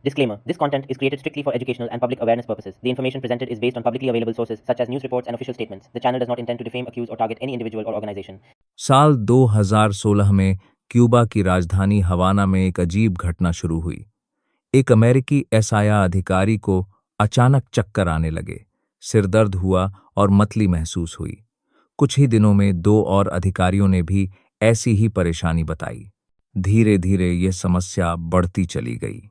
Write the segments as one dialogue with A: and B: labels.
A: Disclaimer: This content is created strictly for educational and public awareness purposes. The information presented is based on publicly available sources such as news reports and official statements. The channel does not intend to defame, accuse, or target any individual or organization.
B: साल 2016 में Cuba की राजधानी हवाना में एक अजीब घटना शुरू हुई। एक अमेरिकी एसआईए अधिकारी को अचानक चक्कर आने लगे, सिरदर्द हुआ और मतली महसूस हुई। कुछ ही दिनों में 2 और अधिकारियों ने भी ऐसी ही परेशानी बताई। धीरे धीरे यह समस्या बढ़ती चली गई।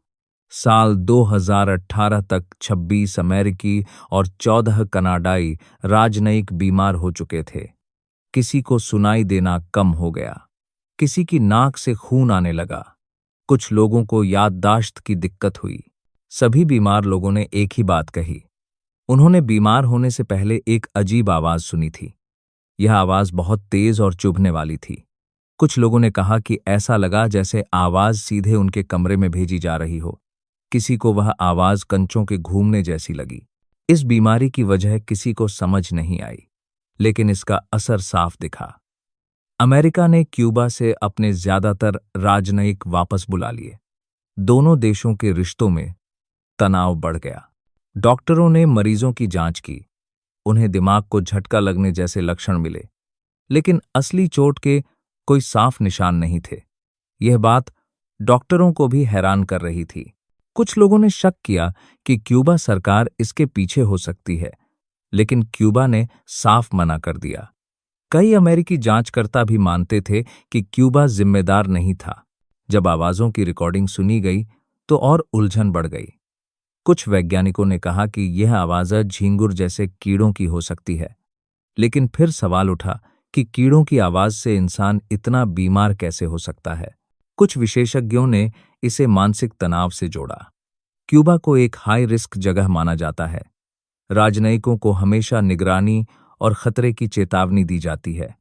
B: साल 2018 तक 26 अमेरिकी और 14 कनाडाई राजनयिक बीमार हो चुके थे। किसी को सुनाई देना कम हो गया, किसी की नाक से खून आने लगा, कुछ लोगों को याददाश्त की दिक्कत हुई। सभी बीमार लोगों ने एक ही बात कही। उन्होंने बीमार होने से पहले एक अजीब आवाज सुनी थी। यह आवाज बहुत तेज और चुभने वाली थी। कुछ लोगों ने कहा कि ऐसा लगा जैसे आवाज सीधे उनके कमरे में भेजी जा रही हो। किसी को वह आवाज कंचों के घूमने जैसी लगी। इस बीमारी की वजह किसी को समझ नहीं आई, लेकिन इसका असर साफ दिखा। अमेरिका ने क्यूबा से अपने ज्यादातर राजनयिक वापस बुला लिए। दोनों देशों के रिश्तों में तनाव बढ़ गया। डॉक्टरों ने मरीजों की जांच की। उन्हें दिमाग को झटका लगने जैसे लक्षण मिले, लेकिन असली चोट के कोई साफ निशान नहीं थे। यह बात डॉक्टरों को भी हैरान कर रही थी। कुछ लोगों ने शक किया कि क्यूबा सरकार इसके पीछे हो सकती है, लेकिन क्यूबा ने साफ मना कर दिया। कई अमेरिकी जांचकर्ता भी मानते थे कि क्यूबा जिम्मेदार नहीं था। जब आवाजों की रिकॉर्डिंग सुनी गई तो और उलझन बढ़ गई। कुछ वैज्ञानिकों ने कहा कि यह आवाज़ झींगुर जैसे कीड़ों की हो सकती है, लेकिन फिर सवाल उठा कि कीड़ों की आवाज से इंसान इतना बीमार कैसे हो सकता है। कुछ विशेषज्ञों ने इसे मानसिक तनाव से जोड़ा। क्यूबा को एक हाई रिस्क जगह माना जाता है। राजनयिकों को हमेशा निगरानी और खतरे की चेतावनी दी जाती है।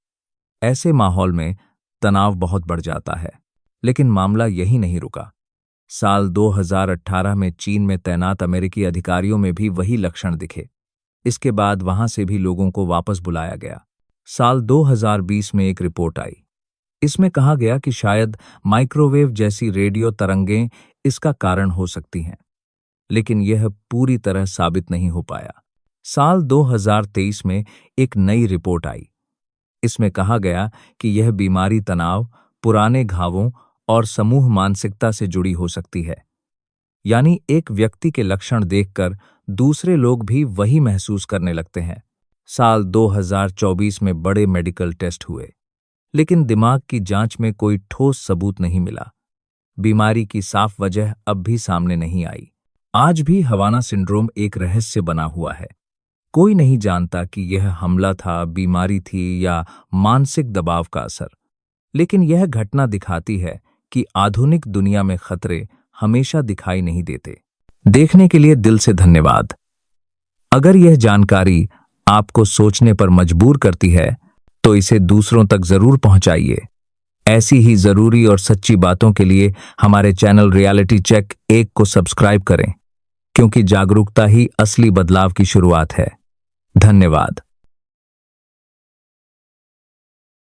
B: ऐसे माहौल में तनाव बहुत बढ़ जाता है, लेकिन मामला यही नहीं रुका। साल 2018 में चीन में तैनात अमेरिकी अधिकारियों में भी वही लक्षण दिखे। इसके बाद वहां से भी लोगों को वापस बुलाया गया। साल 2020 में एक रिपोर्ट आई। इसमें कहा गया कि शायद माइक्रोवेव जैसी रेडियो तरंगें इसका कारण हो सकती हैं, लेकिन यह पूरी तरह साबित नहीं हो पाया। साल 2023 में एक नई रिपोर्ट आई। इसमें कहा गया कि यह बीमारी तनाव, पुराने घावों और समूह मानसिकता से जुड़ी हो सकती है। यानी एक व्यक्ति के लक्षण देखकर दूसरे लोग भी वही महसूस करने लगते हैं। साल 2024 में बड़े मेडिकल टेस्ट हुए, लेकिन दिमाग की जांच में कोई ठोस सबूत नहीं मिला। बीमारी की साफ वजह अब भी सामने नहीं आई। आज भी हवाना सिंड्रोम एक रहस्य बना हुआ है। कोई नहीं जानता कि यह हमला था, बीमारी थी या मानसिक दबाव का असर। लेकिन यह घटना दिखाती है कि आधुनिक दुनिया में खतरे हमेशा दिखाई नहीं देते। देखने के लिए दिल से धन्यवाद। अगर यह जानकारी आपको सोचने पर मजबूर करती है, तो इसे दूसरों तक जरूर पहुंचाइए। ऐसी ही जरूरी और सच्ची बातों के लिए हमारे चैनल रियलिटी चेक 1 को सब्सक्राइब करें, क्योंकि जागरूकता ही असली बदलाव की शुरुआत है। धन्यवाद।